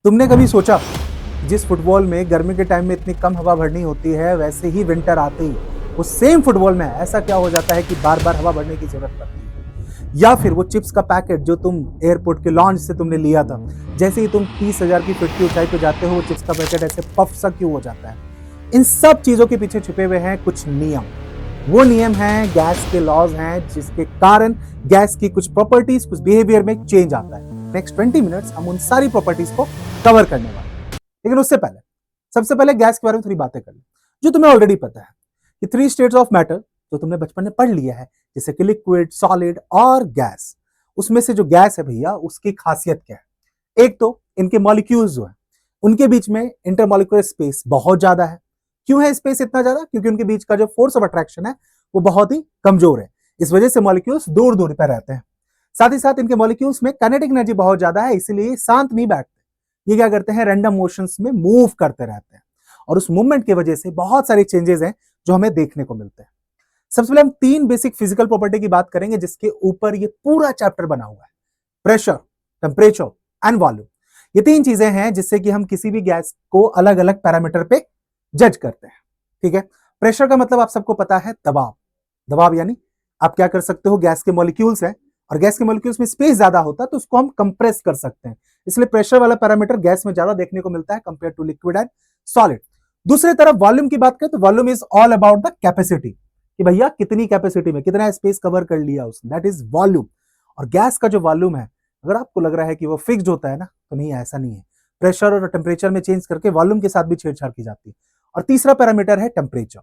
तुमने कभी सोचा जिस फुटबॉल में गर्मी के टाइम में इतनी कम हवा भरनी होती है, वैसे ही विंटर आते ही वो सेम फुटबॉल में ऐसा क्या हो जाता है कि बार बार हवा भरने की जरूरत पड़ती है? या फिर वो चिप्स का पैकेट जो तुम एयरपोर्ट के लॉन्च से तुमने लिया था, जैसे ही तुम 30,000 की फीट की ऊंचाई पे जाते हो वो चिप्स का पैकेट ऐसे पफ सा क्यों हो जाता है? इन सब चीजों के पीछे छुपे हुए हैं कुछ नियम। वो नियम हैं, गैस के लॉज हैं, जिसके कारण गैस की कुछ प्रॉपर्टीज, कुछ बिहेवियर में चेंज आता है। नेक्स्ट 20 मिनट्स हम उन सारी प्रॉपर्टीज को कवर करने वाले हैं। लेकिन उससे पहले सबसे पहले गैस के बारे में थोड़ी बातें कर लें, जो तुम्हें ऑलरेडी पता है कि 3 स्टेट्स ऑफ मैटर जो तुमने बचपन में पढ़ लिया है, जैसे कि लिक्विड, सॉलिड और गैस। उसमें से जो गैस है भैया, उसकी खासियत क्या है? एक तो इनके मॉलिक्यूल्स जो है, उनके बीच में इंटरमॉलिक्यूलर स्पेस बहुत ज्यादा है। क्यों है स्पेस इतना ज्यादा? क्योंकि उनके बीच का जो फोर्स ऑफ अट्रैक्शन है वो बहुत ही कमजोर है। इस वजह से मॉलिक्यूल्स दूर दूर पर रहते हैं। साथ ही साथ इनके मॉलिक्यूल्स में काइनेटिक एनर्जी बहुत ज्यादा है, इसलिए शांत नहीं बैठते। ये क्या करते हैं? रैंडम मोशंस में मूव करते रहते हैं, और उस मूवमेंट की वजह से बहुत सारे चेंजेस हैं जो हमें देखने को मिलते हैं। सबसे पहले हम 3 बेसिक फिजिकल प्रॉपर्टी की बात करेंगे, जिसके ऊपर ये पूरा चैप्टर बना हुआ है। Pressure, temperature and volume. ये 3 चीजें हैं जिससे कि हम किसी भी गैस को अलग अलग पैरामीटर पे जज करते हैं। ठीक है? प्रेशर का मतलब आप सबको पता है, दबाव। दबाव यानी आप क्या कर सकते हो, गैस के मॉलिक्यूल्स हैं और गैस के मॉलिक्यूल्स में स्पेस ज्यादा होता है तो उसको हम कंप्रेस कर सकते हैं। इसलिए प्रेशर वाला पैरामीटर गैस में ज्यादा देखने को मिलता है compare to liquid and solid. दूसरी तरफ वॉल्यूम की बात करें तो volume is all about the capacity, कि भैया कितनी कैपेसिटी में कितना स्पेस कवर कर लिया उसने, दैट इज वॉल्यूम। और गैस का जो वॉल्यूम है, अगर आपको लग रहा है कि वो फिक्स्ड होता है ना, तो नहीं, ऐसा नहीं है। प्रेशर और टेम्परेचर में चेंज करके वॉल्यूम के साथ भी छेड़छाड़ की जाती है। और तीसरा पैरामीटर है टेम्परेचर।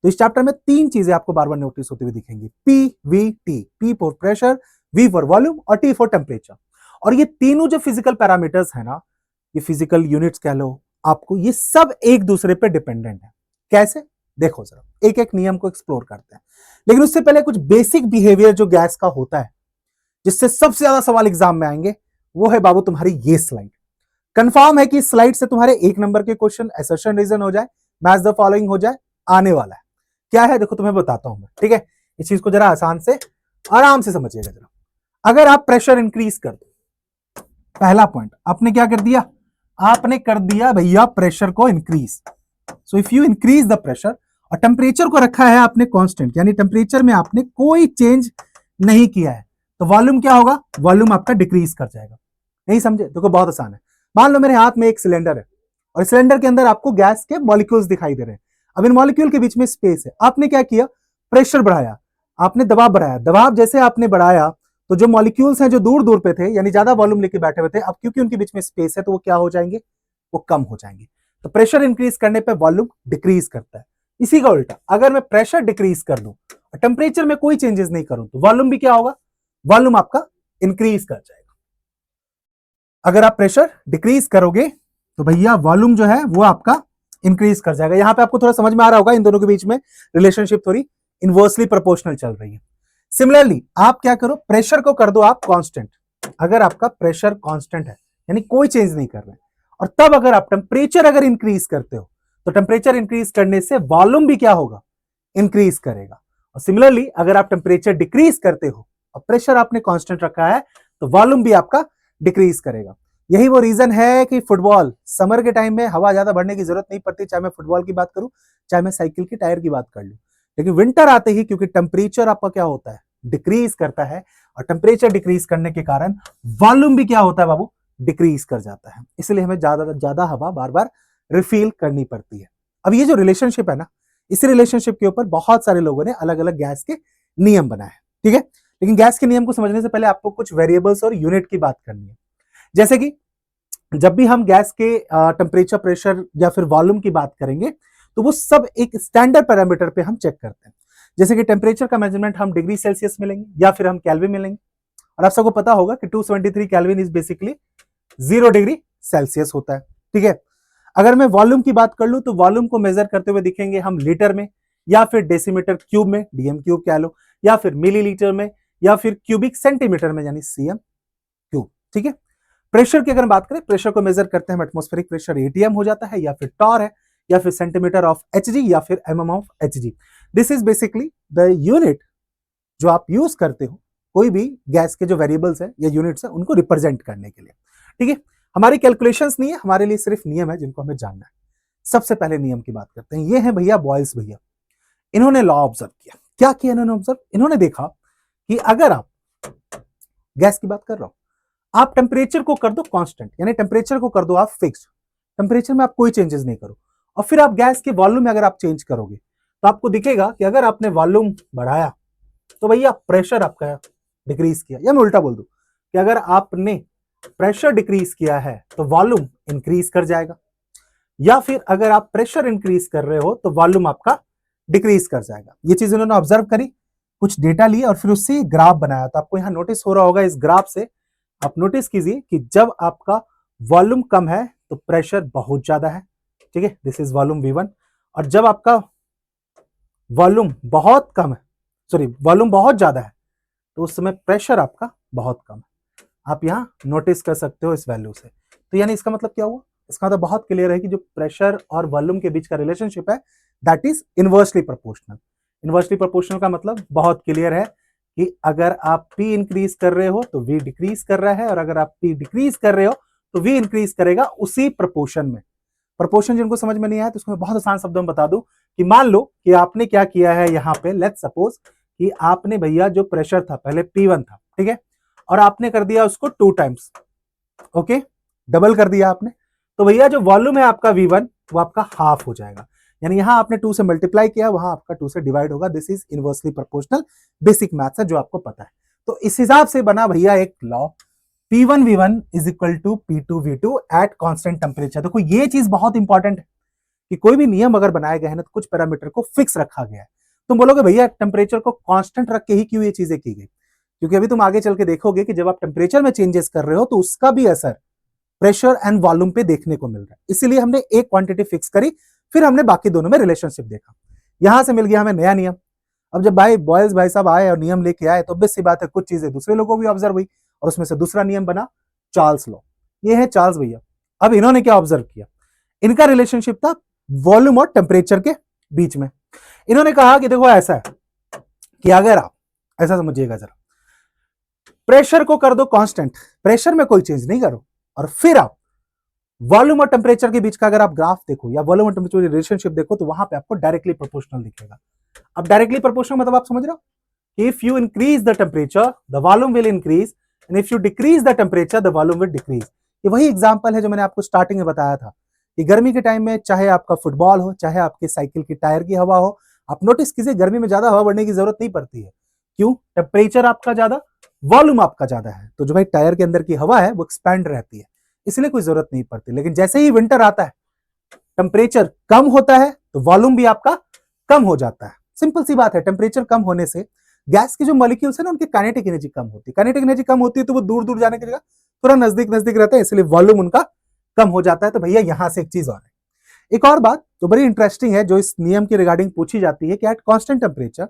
तो इस चैप्टर में 3 चीजें आपको बार बार नोटिस होती हुई दिखेंगी, P V T. P for pressure, V for volume और टी फॉर टेम्परेचर। और ये तीनों जो फिजिकल पैरामीटर्स है ना, ये फिजिकल यूनिट्स कह लो आपको, ये सब एक दूसरे पे डिपेंडेंट है। कैसे? देखो जरा, एक एक नियम को एक्सप्लोर करते हैं। लेकिन उससे पहले कुछ बेसिक बिहेवियर जो गैस का होता है, जिससे सबसे ज्यादा सवाल एग्जाम में आएंगे, वो है बाबू तुम्हारी ये स्लाइड। कंफर्म है कि इस स्लाइड से तुम्हारे 1 नंबर के क्वेश्चन असर्शन रीजन हो जाए, मैच द फॉलोइंग हो जाए, आने वाला है। क्या है देखो, तुम्हें बताता हूं मैं, ठीक है? इस चीज को जरा आसान से आराम से समझिएगा जरा। अगर आप प्रेशर इंक्रीज कर दो, पहला पॉइंट आपने क्या कर दिया, आपने कर दिया भैया प्रेशर को increase. So if you increase the pressure, और टेम्परेचर को रखा है आपने कांस्टेंट, यानी टेम्परेचर में आपने कोई चेंज नहीं किया है, तो वॉल्यूम क्या होगा? वॉल्यूम आपका डिक्रीज कर जाएगा। नहीं समझे? देखो बहुत आसान है। मान लो मेरे हाथ में एक सिलेंडर है और सिलेंडर के अंदर आपको गैस के मॉलिक्यूल्स दिखाई दे रहे हैं। अब इन मॉलिक्यूल के बीच में स्पेस है, आपने क्या किया? प्रेशर बढ़ाया, आपने दबाव बढ़ाया। दबाव जैसे आपने बढ़ाया तो जो मॉलिक्यूल्स हैं जो दूर दूर पे थे, यानी ज्यादा वॉल्यूम लेके बैठे हुए थे, अब क्योंकि उनके बीच में स्पेस है तो वो क्या हो जाएंगे? वो कम हो जाएंगे। तो प्रेशर इंक्रीज करने पे वॉल्यूम डिक्रीज करता है। इसी का उल्टा, अगर मैं प्रेशर डिक्रीज कर दूं और टेम्परेचर में कोई चेंजेस नहीं करूं, तो वॉल्यूम भी क्या होगा? वॉल्यूम आपका इंक्रीज कर जाएगा। अगर आप प्रेशर डिक्रीज करोगे तो भैया वॉल्यूम जो है वो आपका इंक्रीज कर जाएगा। यहां पे आपको थोड़ा समझ में आ रहा होगा, इन दोनों के बीच में रिलेशनशिप थोड़ी इनवर्सली प्रोपोर्शनल चल रही है। सिमिलरली आप क्या करो, प्रेशर को कर दो आप कांस्टेंट। अगर आपका प्रेशर कांस्टेंट है, यानी कोई चेंज नहीं कर रहे हैं, और तब अगर आप टेम्परेचर अगर इंक्रीज करते हो, तो टेम्परेचर इंक्रीज करने से वॉल्यूम भी क्या होगा? इंक्रीज करेगा। और सिमिलरली अगर आप टेम्परेचर डिक्रीज करते हो और प्रेशर आपने कांस्टेंट रखा है, तो वॉल्यूम भी आपका डिक्रीज करेगा। यही वो रीजन है कि फुटबॉल समर के टाइम में हवा ज्यादा बढ़ने की जरूरत नहीं पड़ती, चाहे मैं फुटबॉल की बात करूं, चाहे मैं साइकिल की टायर की बात कर लूं। लेकिन विंटर आते ही क्योंकि टेम्परेचर आपका क्या होता है? डिक्रीज करता है, और टेम्परेचर डिक्रीज करने के कारण वॉल्यूम भी क्या होता है बाबू? डिक्रीज कर जाता है। इसलिए हमें ज्यादा ज्यादा हवा बार बार रिफिल करनी पड़ती है। अब ये जो रिलेशनशिप है ना, इसी रिलेशनशिप के ऊपर बहुत सारे लोगों ने अलग अलग गैस के नियम बनाए हैं, ठीक है? लेकिन गैस के नियम को समझने से पहले आपको कुछ वेरिएबल्स और यूनिट की बात करनी है। जैसे कि जब भी हम गैस के टेम्परेचर, प्रेशर या फिर वॉल्यूम की बात करेंगे, तो वो सब एक स्टैंडर्ड पैरामीटर पे हम चेक करते हैं। जैसे कि टेम्परेचर का मेजरमेंट हम डिग्री सेल्सियस में लेंगे या फिर हम केल्विन में लेंगे। और आप सबको पता होगा कि 273 kelvin is basically 0 degree Celsius होता है, ठीक है? अगर मैं वॉल्यूम की बात कर लूं, तो वॉल्यूम को मेजर करते हुए दिखेंगे हम लीटर में, या फिर डेसीमीटर क्यूब में, डीएम क्यूब कह लो, या फिर मिलीलीटर में, या फिर क्यूबिक सेंटीमीटर में, यानी सीएम क्यूब, ठीक है? प्रेशर की अगर बात करें, प्रेशर को मेजर करते हैं हम एटमॉस्फेरिक प्रेशर, एटीएम हो जाता है, या फिर टॉर है, या फिर सेंटीमीटर ऑफ एचजी, या फिर MM of Hg. This is basically the unit जो आप यूज करते हो कोई भी गैस के जो वेरिएबल्स है या यूनिट्स है उनको रिप्रेजेंट करने के लिए, ठीक है? हमारी कैलकुलेशंस नहीं है, हमारे लिए सिर्फ नियम है जिनको हमें जानना है। सबसे पहले नियम की बात करते हैं। ये है भैया बॉयल्स भैया, इन्होंने लॉ ऑब्जर्व किया। क्या किया इन्होंने ऑब्जर्व? इन्होंने देखा कि अगर आप गैस की बात कर रहा हूं, आप टेम्परेचर को कर दो कांस्टेंट, यानी टेम्परेचर को कर दो आप फिक्स्ड, टेम्परेचर में आप कोई चेंजेस नहीं करो, और फिर आप गैस के वॉल्यूम में अगर आप चेंज करोगे तो आपको दिखेगा कि अगर आपने वॉल्यूम बढ़ाया तो भैया प्रेशर आपका डिक्रीज किया। या मैं उल्टा बोल दूं कि अगर आपने प्रेशर डिक्रीज किया है तो वॉल्यूम इंक्रीज कर जाएगा, या फिर अगर आप प्रेशर इंक्रीज कर रहे हो तो वॉल्यूम आपका डिक्रीज कर जाएगा। ये चीज उन्होंने ऑब्जर्व करी, कुछ डेटा लिए और फिर उससे ग्राफ बनाया। तो आपको यहां नोटिस हो रहा होगा, इस ग्राफ से आप नोटिस कीजिए कि जब आपका वॉल्यूम कम है तो प्रेशर बहुत ज्यादा है, ठीक है, दिस इज वॉल्यूम V1। और जब आपका वॉल्यूम बहुत कम है, सॉरी वॉल्यूम बहुत ज्यादा है, तो उस समय प्रेशर आपका बहुत कम है। आप यहां नोटिस कर सकते हो इस वैल्यू से। तो यानी इसका मतलब क्या हुआ? इसका मतलब बहुत क्लियर है कि जो प्रेशर और वॉल्यूम के बीच का रिलेशनशिप है that is inversely proportional. Inversely proportional का मतलब बहुत क्लियर है कि अगर आप P इंक्रीज कर रहे हो तो V डिक्रीज कर रहा है, और अगर आप P डिक्रीज कर रहे हो तो V इंक्रीज करेगा उसी प्रोपोर्शन में। प्रोपोर्शन जिनको समझ में नहीं आया तो उसको मैं बहुत आसान शब्दों में बता दूं कि मान लो कि आपने क्या किया है यहां पे, लेट्स सपोज कि आपने भैया जो प्रेशर था पहले P1 था, ठीक है, और आपने कर दिया उसको 2 टाइम्स, ओके, डबल कर दिया आपने, तो भैया जो वॉल्यूम है आपका V1 वो आपका हाफ हो जाएगा। यानी यहां आपने 2 से मल्टीप्लाई किया, वहां आपका 2 से डिवाइड होगा। This is inversely proportional, basic maths है जो आपको पता है। तो इस हिसाब से बना भैया एक law, P1V1 is equal to P2V2 at constant temperature. देखो ये चीज बहुत इंपॉर्टेंट है कि कोई भी नियम अगर बनाए गए हैं ना तो कुछ पैरामीटर को फिक्स रखा गया है। तुम बोलोगे भैया टेम्परेचर को कांस्टेंट रख के ही क्यों ये चीजें की गई? क्योंकि अभी तुम आगे चल के देखोगे कि जब आप टेम्परेचर में चेंजेस कर रहे हो तो उसका भी असर प्रेशर एंड वॉल्यूम पे देखने को मिल रहा है। इसीलिए हमने एक क्वांटिटी फिक्स करी, फिर हमने बाकी दोनों में रिलेशनशिप देखा। यहां से मिल गया हमें नया नियम। अब जब भाई बॉयल्स भाई साहब आए और नियम लेके आए तो ऑब्वियस सी बात है कुछ चीजें दूसरे लोगों को भी ऑब्जर्व हुई, और उसमें से दूसरा नियम बना चार्ल्स लॉ। ये है चार्ल्स भैया। अब इन्होंने क्या ऑब्जर्व किया? इनका रिलेशनशिप था वॉल्यूम और टेम्परेचर के बीच में। इन्होंने कहा कि देखो ऐसा है कि अगर आप ऐसा समझिएगा जरा, प्रेशर को कर दो कांस्टेंट, प्रेशर में कोई चेंज नहीं करो, और फिर आप वॉल्यूम और टेम्परेचर के बीच का अगर आप ग्राफ देखो या वॉल्यूम और टेम्परेचर रिलेशनशिप देखो तो वहां पे आपको डायरेक्टली प्रोपोर्शनल दिखेगा। अब डायरेक्टली प्रोपोर्शनल मतलब आप समझ रहे हो, if you increase the temperature the volume will increase, and if you decrease the temperature the volume will decrease. ये वही एग्जांपल है जो मैंने आपको स्टार्टिंग में बताया था कि गर्मी के टाइम में चाहे आपका फुटबॉल हो, चाहे आपके साइकिल की टायर की हवा हो, आप नोटिस कीजिए गर्मी में ज्यादा हवा बढ़ने की जरूरत नहीं पड़ती है। क्यों? टेम्परेचर आपका ज्यादा, वॉल्यूम आपका ज्यादा है, तो जो भाई टायर के अंदर की हवा है वो एक्सपैंड रहती है, इसलिए कोई जरूरत नहीं पड़ती। लेकिन जैसे ही विंटर आता है, टेम्परेचर कम होता है तो वॉल्यूम भी आपका कम हो जाता है। सिंपल सी बात है, टेम्परेचर कम होने से गैस के जो मॉलिक्यूल्स है ना उनकी काइनेटिक एनर्जी कम होती है। काइनेटिक एनर्जी कम होती है तो वो दूर दूर जाने की जगह थोड़ा नजदीक नजदीक रहता है, इसलिए वॉल्यूम उनका कम हो जाता है। तो भैया यहां से एक चीज और है, एक और बात तो बड़ी इंटरेस्टिंग है जो इस नियम की रिगार्डिंग पूछी जाती है कि eight constant temperature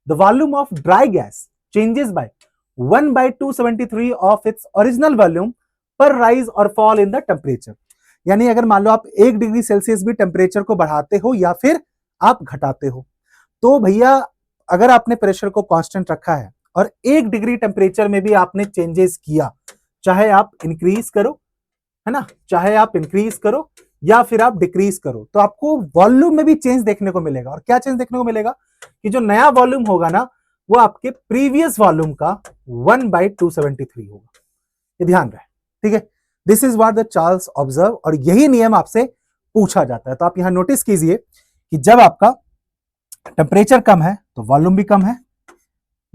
the volume of dry gas changes by 1/273 of its original volume पर राइज और फॉल इन द टेम्परेचर। यानी अगर मान लो आप 1 डिग्री सेल्सियस भी टेम्परेचर को बढ़ाते हो या फिर आप घटाते हो, तो भैया अगर आपने प्रेशर को कांस्टेंट रखा है और 1 डिग्री टेम्परेचर में भी आपने चेंजेस किया, चाहे आप इंक्रीज करो, है ना, चाहे आप इंक्रीज करो या फिर आप डिक्रीज करो, तो आपको वॉल्यूम में भी चेंज देखने को मिलेगा। और क्या चेंज देखने को मिलेगा कि जो नया वॉल्यूम होगा ना वो आपके प्रीवियस वॉल्यूम का 1/273 होगा। ये ध्यान रहे, ठीक है। This is what the Charles observe, और यही नियम आपसे पूछा जाता है। तो आप यहां नोटिस कीजिए कि जब आपका टेम्परेचर कम है तो वॉल्यूम भी कम है,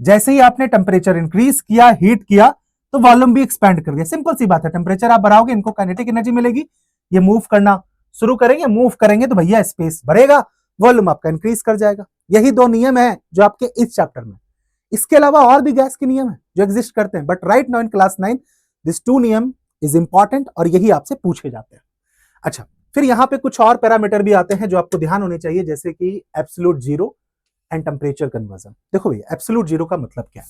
जैसे ही आपने टेम्परेचर इंक्रीज किया, हीट किया, तो वॉल्यूम भी एक्सपैंड कर दिया। सिंपल सी बात है, टेम्परेचर आप बढ़ाओगे इनको काइनेटिक एनर्जी मिलेगी, ये मूव करना शुरू करेंगे, मूव करेंगे तो भैया स्पेस बढ़ेगा, वॉल्यूम आपका इंक्रीज कर जाएगा। यही 2 नियम है जो आपके इस चैप्टर में। इसके अलावा और भी गैस के नियम है जो एग्जिस्ट करते हैं, but right now in class 9 this 2 नियम इज इंपॉर्टेंट और यही आपसे पूछे जाते हैं। अच्छा, फिर यहां पे कुछ और पैरामीटर भी आते हैं जो आपको ध्यान होने चाहिए, जैसे कि absolute zero and temperature conversion. देखो भैया एब्सोल्यूट जीरो का मतलब क्या है,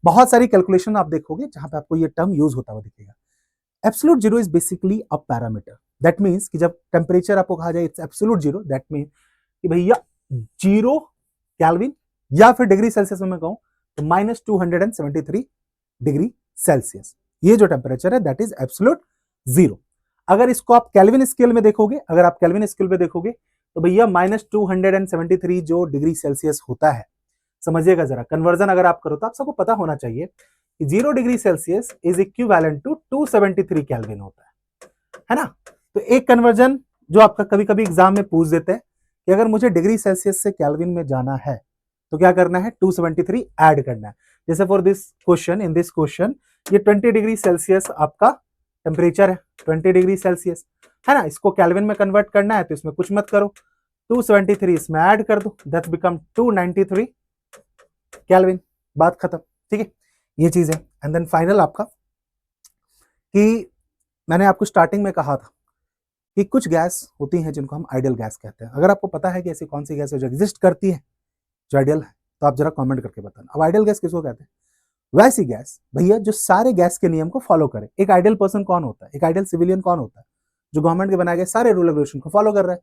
बहुत सारी कैलकुलेशन आप देखोगे जहां पे आपको ये टर्म यूज होता हुआ दिखेगा। Absolute zero is basically a parameter, that means कि जब टेम्परेचर आपको कहा जाए it's absolute zero, that mean कि भैया 0 केल्विन या फिर डिग्री सेल्सियस में मैं कहूं तो -273 डिग्री सेल्सियस, ये जो टेम्परेचर है दैट इज एब्सोल्यूट जीरो। अगर इसको आप केल्विन स्केल में देखोगे, अगर आप केल्विन स्केल पे देखोगे तो भैया -273 जो डिग्री सेल्सियस होता है, समझिएगा जरा, कन्वर्जन अगर आप करो तो आप सबको पता होना चाहिए कि 0 degree Celsius is equivalent to 273 kelvin होता है ना। तो एक कन्वर्जन जो आपका कभी कभी एग्जाम में पूछ देते हैं कि अगर मुझे डिग्री सेल्सियस से केल्विन में जाना है तो क्या करना है, 273 ऐड करना है। जैसे for this question, in this question ये 20 डिग्री सेल्सियस आपका टेम्परेचर है, 20 डिग्री सेल्सियस है ना, इसको केल्विन में कन्वर्ट करना है तो इसमें कुछ मत करो, 273 इसमें ऐड कर दो, दैट बिकम 293 केल्विन, बात खत्म। ठीक है, ये चीज है। एंड देन फाइनल आपका कि मैंने आपको स्टार्टिंग में कहा था कि कुछ गैस होती हैं जिनको हम आइडियल गैस कहते हैं। अगर आपको पता है कि ऐसी कौन सी गैस है जो एग्जिस्ट करती है, जो आइडियल है, तो आप जरा कमेंट करके बताना। अब आइडियल गैस किसको कहते हैं? वैसी गैस भैया जो सारे गैस के नियम को फॉलो करे। एक आइडियल पर्सन कौन होता है? एक आइडियल सिविलियन कौन होता है? जो गवर्नमेंट के बनाए गए सारे रूल रेगुलेशन को फॉलो कर रहा है।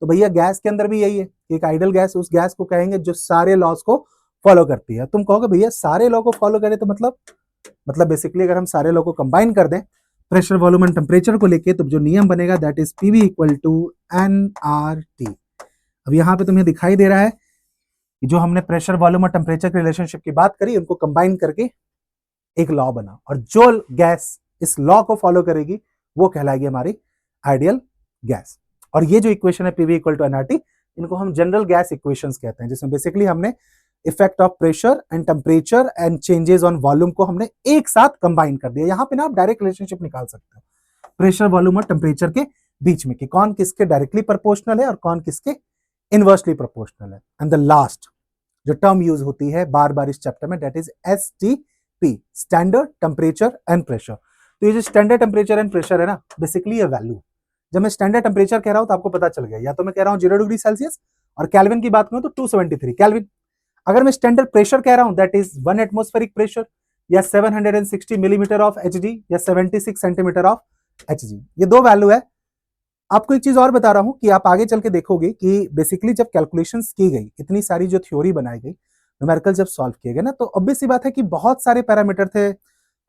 तो भैया गैस के अंदर भी यही है कि एक आइडियल गैस, उस गैस को कहेंगे जो सारे लॉज को फॉलो करती है। तुम कहोगे भैया सारे लॉ को फॉलो करे तो मतलब बेसिकली अगर हम सारे लॉ को कंबाइन कर दें प्रेशर, वॉल्यूम एंड टेम्परेचर को लेके, तो जो नियम बनेगा that is PV equal to NRT. अब यहाँ पे तुम्हें दिखाई दे रहा है कि जो हमने प्रेशर, वॉल्यूम और टेम्परेचर के रिलेशनशिप की बात करी, उनको कंबाइन करके एक लॉ बना, और जो गैस इस लॉ को फॉलो करेगी वो कहलाएगी हमारी आइडियल गैस। और ये जो इक्वेशन है पीवी इक्वल टू एनआरटी, इनको हम जनरल गैस इक्वेशंस कहते हैं, जिसमें बेसिकली हमने effect of pressure and temperature and changes on volume को हमने एक साथ कंबाइन कर दिया। यहां पे ना आप डायरेक्ट रिलेशनशिप निकाल सकते हो प्रेशर, वॉल्यूम और टेम्परेचर के बीच में कि कौन किसके डायरेक्टली प्रोपोर्शनल है और कौन किसके इनवर्सली प्रोपोर्शनल है। एंड द लास्ट जो टर्म यूज होती है बार बार इस चैप्टर में, that is STP, standard temperature and pressure. तो ये जो स्टैंडर्ड टेम्परेचर एंड प्रेशर है ना, बेसिकली ये वैल्यू, जब मैं स्टैंडर्ड टेम्परेचर कह रहा हूं तो आपको पता चल गया, या तो मैं कह रहा हूं 0 डिग्री सेल्सियस, और केल्विन की बात करूं तो 273 केल्विन। अगर मैं स्टैंडर्ड प्रेशर कह रहा हूं दैट इज 1 एटमॉस्फेरिक प्रेशर, या 760 मिलीमीटर ऑफ एचजी, या 76 सेंटीमीटर ऑफ एचजी, ये दो वैल्यू है। आपको एक चीज और बता रहा हूं कि आप आगे चल के देखोगे कि बेसिकली जब कैलकुलेशंस की गई, इतनी सारी जो थ्योरी बनाई गई, न्यूमेरिकल जब सॉल्व किए गए ना, तो ऑब्वियस सी बात है कि बहुत सारे पैरामीटर थे,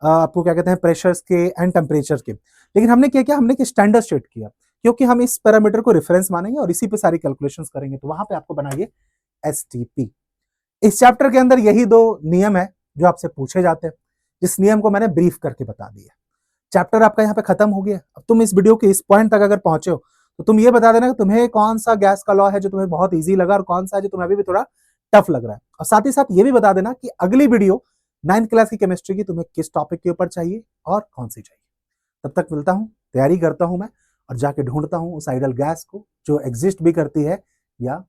आपको क्या कहते हैं, प्रेशर्स के एंड टेम्परेचर के। लेकिन हमने क्या किया, हमने एक स्टैंडर्ड सेट किया, क्योंकि हम इस पैरामीटर को रेफरेंस मानेंगे और इसी पे सारी कैलकुलेशंस करेंगे, तो वहां पे आपको बनाइए एसटीपी। इस चैप्टर के अंदर यही दो नियम है जो आपसे पूछे जाते हैं, जिस नियम को मैंने ब्रीफ करके बता दिया। चैप्टर आपका यहाँ पे खत्म हो गया। अब तुम इस वीडियो के इस पॉइंट तक अगर पहुंचे हो तो तुम ये बता देना कि तुम्हें कौन सा गैस का लॉ है जो तुम्हें बहुत इजी लगा और कौन सा है जो तुम्हें अभी भी थोड़ा टफ लग रहा है। और साथ ही साथ ये भी बता देना कि अगली वीडियो 9th क्लास की केमिस्ट्री की तुम्हें किस टॉपिक के ऊपर चाहिए और कौन सी चाहिए। तब तक मिलता हूँ, तैयारी करता हूँ मैं और जाके ढूंढता हूँ उस आइडियल गैस को जो एग्जिस्ट भी करती है या